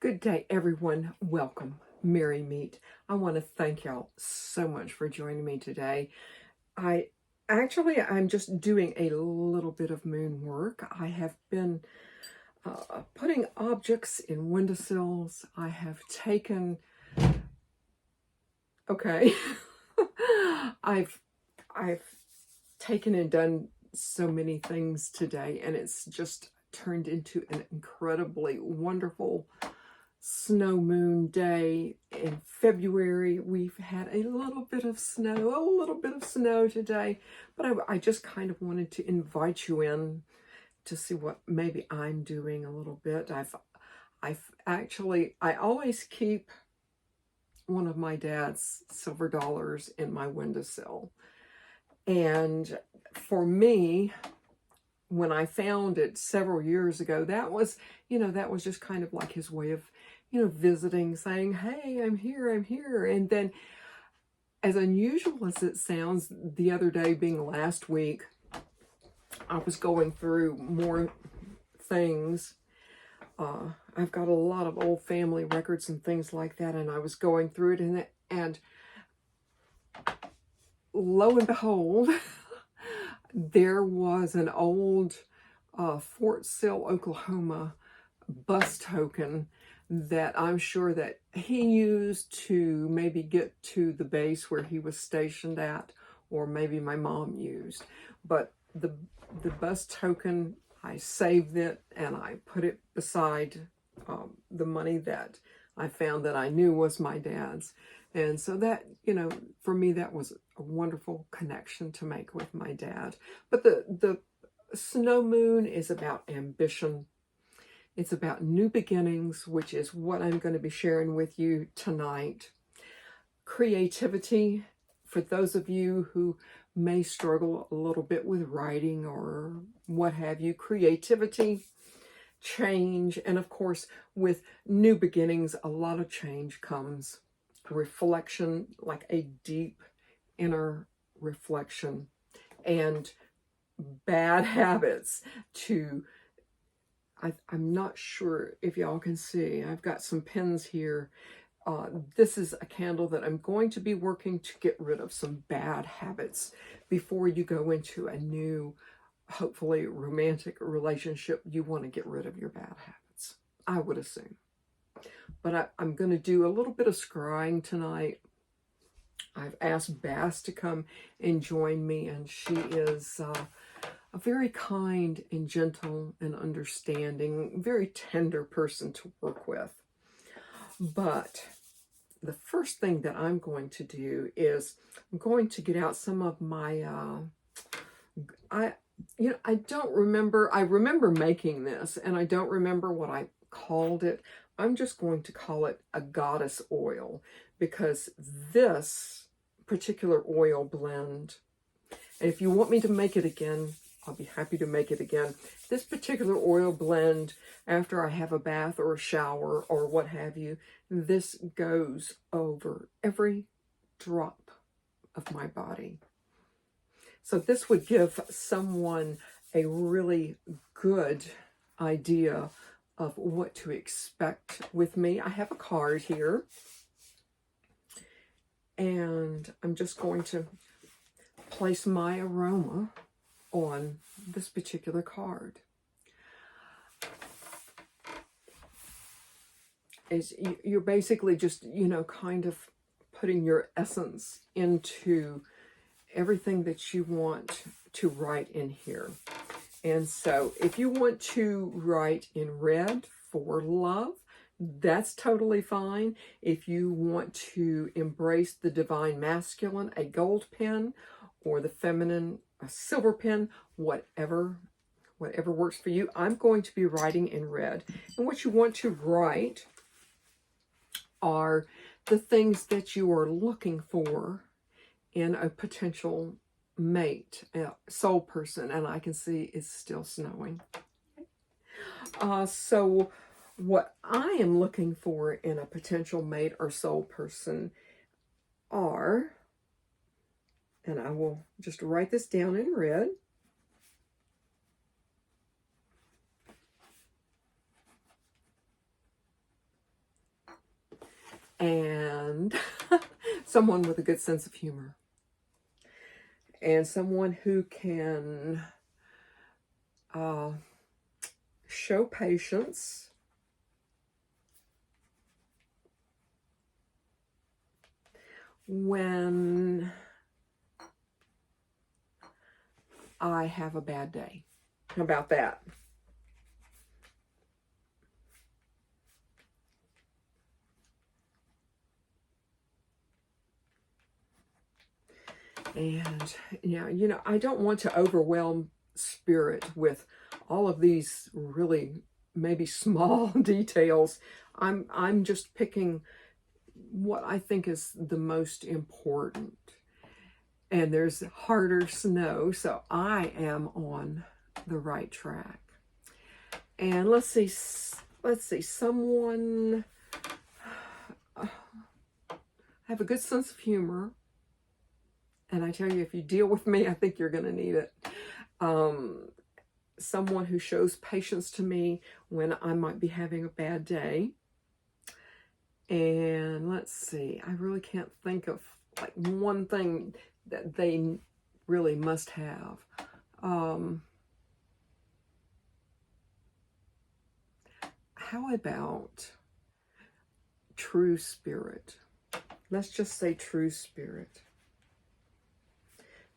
Good day, everyone. Welcome. Merry Meet. I want to thank y'all so much for joining me today. I'm just doing a little bit of moon work. I have been putting objects in windowsills. I have taken, okay, I've taken and done so many things today, and it's just turned into an incredibly wonderful snow moon day in February. We've had a little bit of snow today, but I just kind of wanted to invite you in to see what maybe I'm doing a little bit. I always keep one of my dad's silver dollars in my windowsill. And for me, when I found it several years ago, that was just kind of like his way of, visiting, saying, hey, I'm here. And then, as unusual as it sounds, the other day being last week, I was going through more things. I've got a lot of old family records and things like that, and I was going through it, and lo and behold, there was an old Fort Sill, Oklahoma bus token that I'm sure that he used to maybe get to the base where he was stationed at, or maybe my mom used. But the bus token, I saved it and I put it beside the money that I found that I knew was my dad's. And so that, for me, that was a wonderful connection to make with my dad. But the snow moon is about ambition. It's about new beginnings, which is what I'm going to be sharing with you tonight. Creativity, for those of you who may struggle a little bit with writing or what have you. Creativity, change, and of course, with new beginnings, a lot of change comes. Reflection, like a deep inner reflection, and bad habits to, I'm not sure if y'all can see, I've got some pins here. This is a candle that I'm going to be working to get rid of some bad habits before you go into a new, hopefully romantic relationship. You want to get rid of your bad habits, I would assume. But I'm going to do a little bit of scrying tonight. I've asked Bass to come and join me, and she is a very kind and gentle and understanding, very tender person to work with. But the first thing that I'm going to do is I'm going to get out some of my, I don't remember, I remember making this, and I don't remember what I called it. I'm just going to call it a goddess oil, because this particular oil blend, and if you want me to make it again, I'll be happy to make it again. This particular oil blend, after I have a bath or a shower or what have you, this goes over every drop of my body. So this would give someone a really good idea of what to expect with me. I have a card here, and I'm just going to place my aroma on this particular card. You're basically just, kind of putting your essence into everything that you want to write in here. And so if you want to write in red for love, that's totally fine. If you want to embrace the divine masculine, a gold pen, or the feminine, a silver pen, whatever works for you. I'm going to be writing in red. And what you want to write are the things that you are looking for in a potential mate, soul person. And I can see it's still snowing. So what I am looking for in a potential mate or soul person are, and I will just write this down in red. someone with a good sense of humor, and someone who can show patience, when I have a bad day. How about that? And, you know, I don't want to overwhelm Spirit with all of these really maybe small details. I'm just picking what I think is the most important. And there's harder snow, so I am on the right track. And let's see, someone have a good sense of humor. And I tell you, if you deal with me, I think you're going to need it. Someone who shows patience to me when I might be having a bad day. And let's see, I really can't think of like one thing that they really must have. How about true spirit? Let's just say true spirit.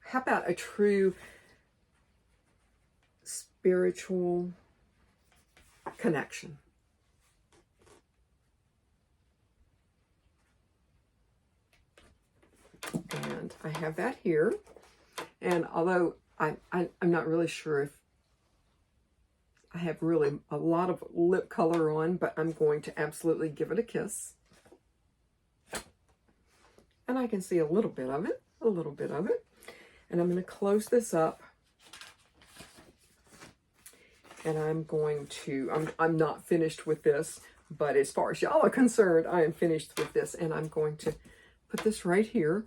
How about a true spiritual connection? And I have that here. And although I'm not really sure if I have really a lot of lip color on, but I'm going to absolutely give it a kiss. And I can see a little bit of it, And I'm going to close this up. And I'm going to, I'm not finished with this, but as far as y'all are concerned, I am finished with this. And I'm going to put this right here.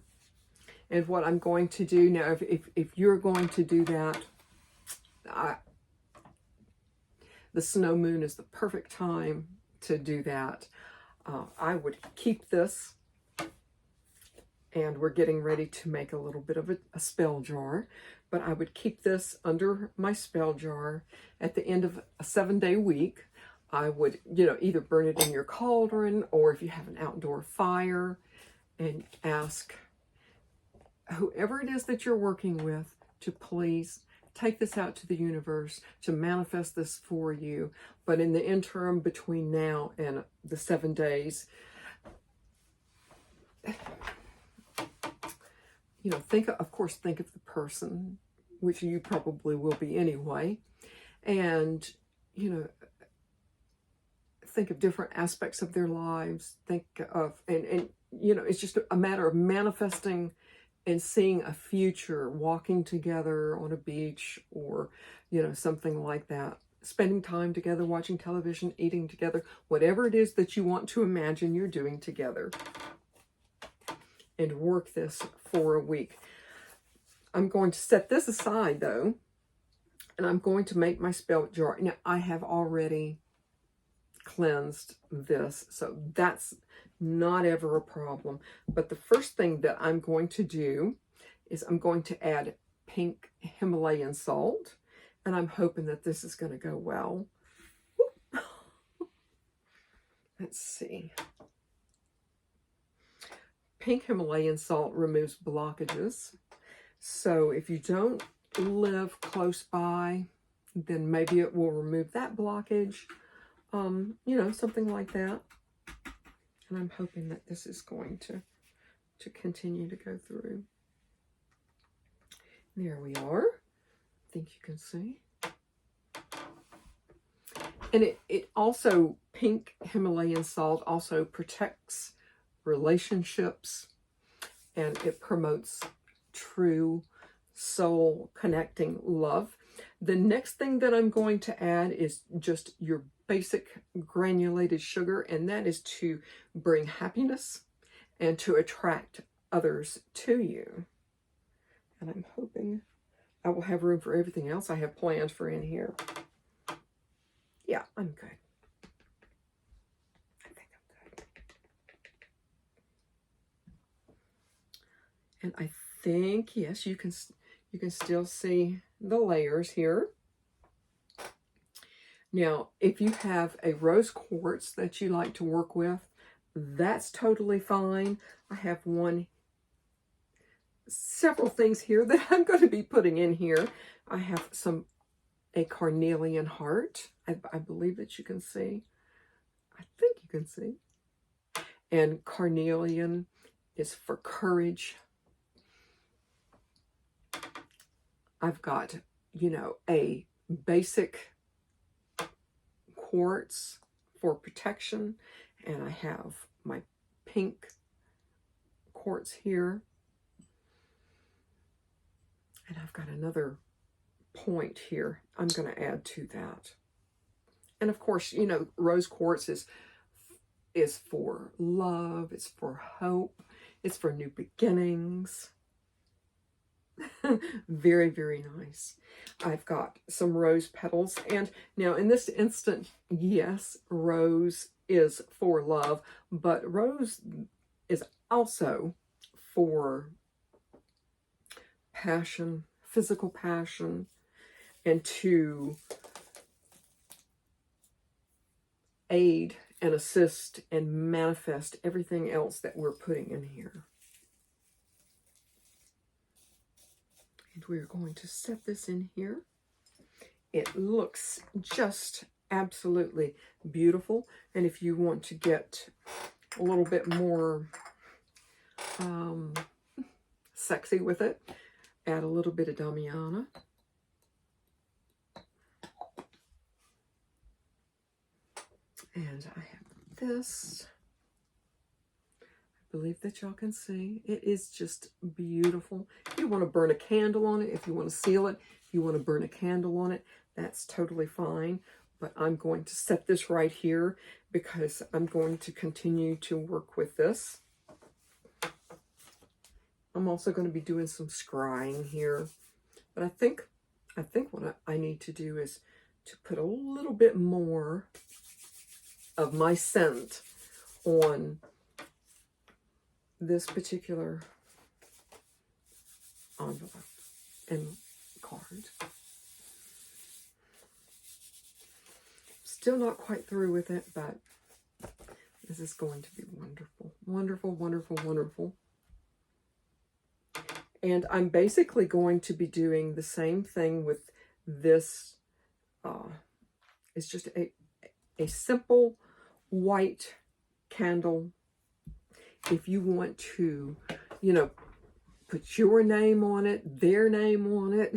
And what I'm going to do now, if you're going to do that, the snow moon is the perfect time to do that. I would keep this, and we're getting ready to make a little bit of a spell jar, but I would keep this under my spell jar. At the end of a 7-day week, I would, either burn it in your cauldron, or if you have an outdoor fire, and ask whoever it is that you're working with to please take this out to the universe to manifest this for you. But in the interim between now and the 7 days, think of the person, which you probably will be anyway, and think of different aspects of their lives. Think of and it's just a matter of manifesting and seeing a future, walking together on a beach, or something like that, spending time together, watching television, eating together, whatever it is that you want to imagine you're doing together, and work this for a week. I'm going to set this aside though, and I'm going to make my spell jar. Now, I have already cleansed this, so that's not ever a problem. But the first thing that I'm going to do is I'm going to add pink Himalayan salt, and I'm hoping that this is going to go well. Let's see. Pink Himalayan salt removes blockages. So if you don't live close by, then maybe it will remove that blockage. Something like that. And I'm hoping that this is going to continue to go through. There we are. I think you can see. And it also, pink Himalayan salt also protects relationships, and it promotes true soul connecting love. The next thing that I'm going to add is just your basic granulated sugar, and that is to bring happiness and to attract others to you. And I'm hoping I will have room for everything else I have planned for in here. Yeah, I'm good. I think I'm good. And I think, yes, you can still see the layers here. Now, if you have a rose quartz that you like to work with, that's totally fine. I have several things here that I'm going to be putting in here. I have a carnelian heart. I believe that you can see. I think you can see. And carnelian is for courage. I've got, a basic quartz for protection, and I have my pink quartz here, and I've got another point here I'm going to add to that. And of course, rose quartz is for love, it's for hope, it's for new beginnings. Very, very nice. I've got some rose petals, and now in this instant, yes, rose is for love, but rose is also for passion, physical passion, and to aid and assist and manifest everything else that we're putting in here. And we're going to set this in here. It looks just absolutely beautiful. And if you want to get a little bit more sexy with it, add a little bit of Damiana. And I have this. I believe that y'all can see. It is just beautiful. If you want to burn a candle on it, if you want to seal it, if you want to burn a candle on it, that's totally fine. But I'm going to set this right here because I'm going to continue to work with this. I'm also going to be doing some scrying here. But I think what I need to do is to put a little bit more of my scent on this particular envelope and card. Still not quite through with it, but this is going to be wonderful. Wonderful, wonderful, wonderful. And I'm basically going to be doing the same thing with this. It's just a simple white candle. If you want to, put your name on it, their name on it,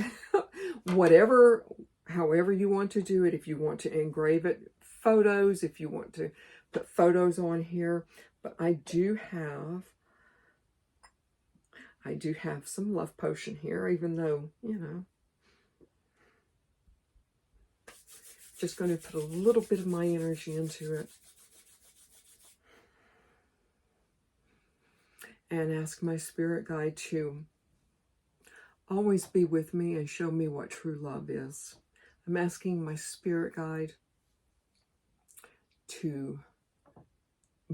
however you want to do it. If you want to engrave it, photos, if you want to put photos on here. But I do have some love potion here, even though, just going to put a little bit of my energy into it. And ask my spirit guide to always be with me and show me what true love is. I'm asking my spirit guide to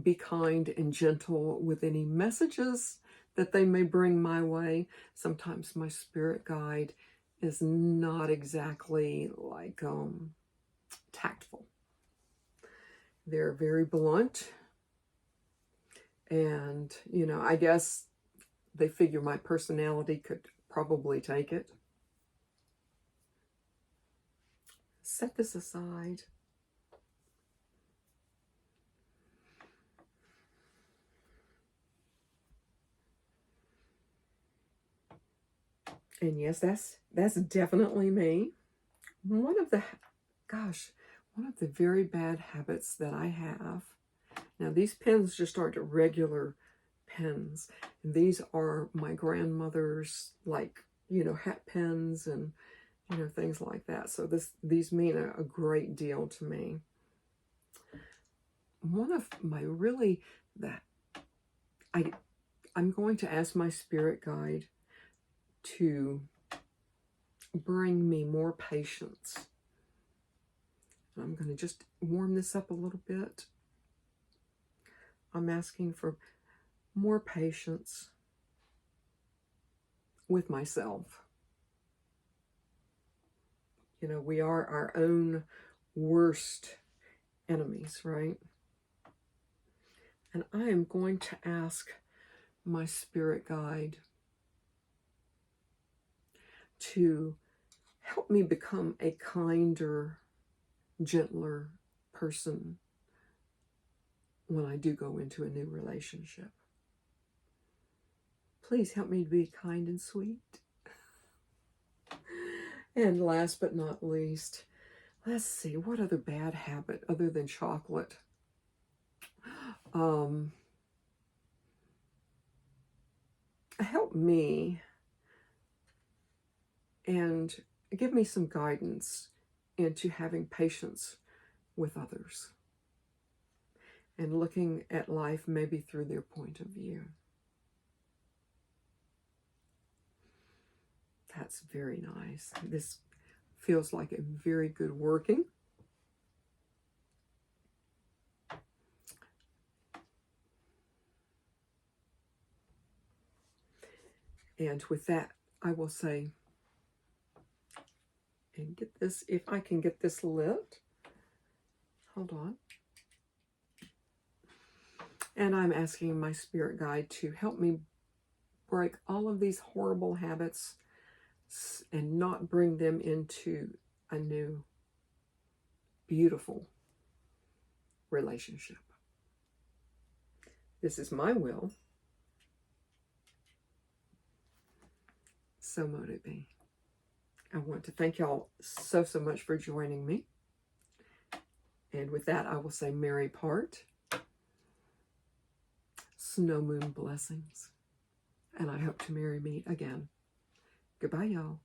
be kind and gentle with any messages that they may bring my way. Sometimes my spirit guide is not exactly like tactful. They're very blunt. And, I guess they figure my personality could probably take it. Set this aside. And yes, that's definitely me. One of the very bad habits that I have. Now, these pens just aren't regular pens. And these are my grandmother's, hat pens and, things like that. So these mean a great deal to me. One of my I'm going to ask my spirit guide to bring me more patience. I'm going to just warm this up a little bit. I'm asking for more patience with myself. You know, we are our own worst enemies, right? And I am going to ask my spirit guide to help me become a kinder, gentler person when I do go into a new relationship. Please help me to be kind and sweet. And last but not least, let's see, what other bad habit other than chocolate? Help me and give me some guidance into having patience with others and looking at life maybe through their point of view. That's very nice. This feels like a very good working. And with that, I will say, and get this, if I can get this lit. Hold on. And I'm asking my spirit guide to help me break all of these horrible habits and not bring them into a new, beautiful relationship. This is my will. So mote it be. I want to thank y'all so much for joining me. And with that, I will say merry part, snow moon blessings, and I hope to merry meet again. Goodbye, y'all.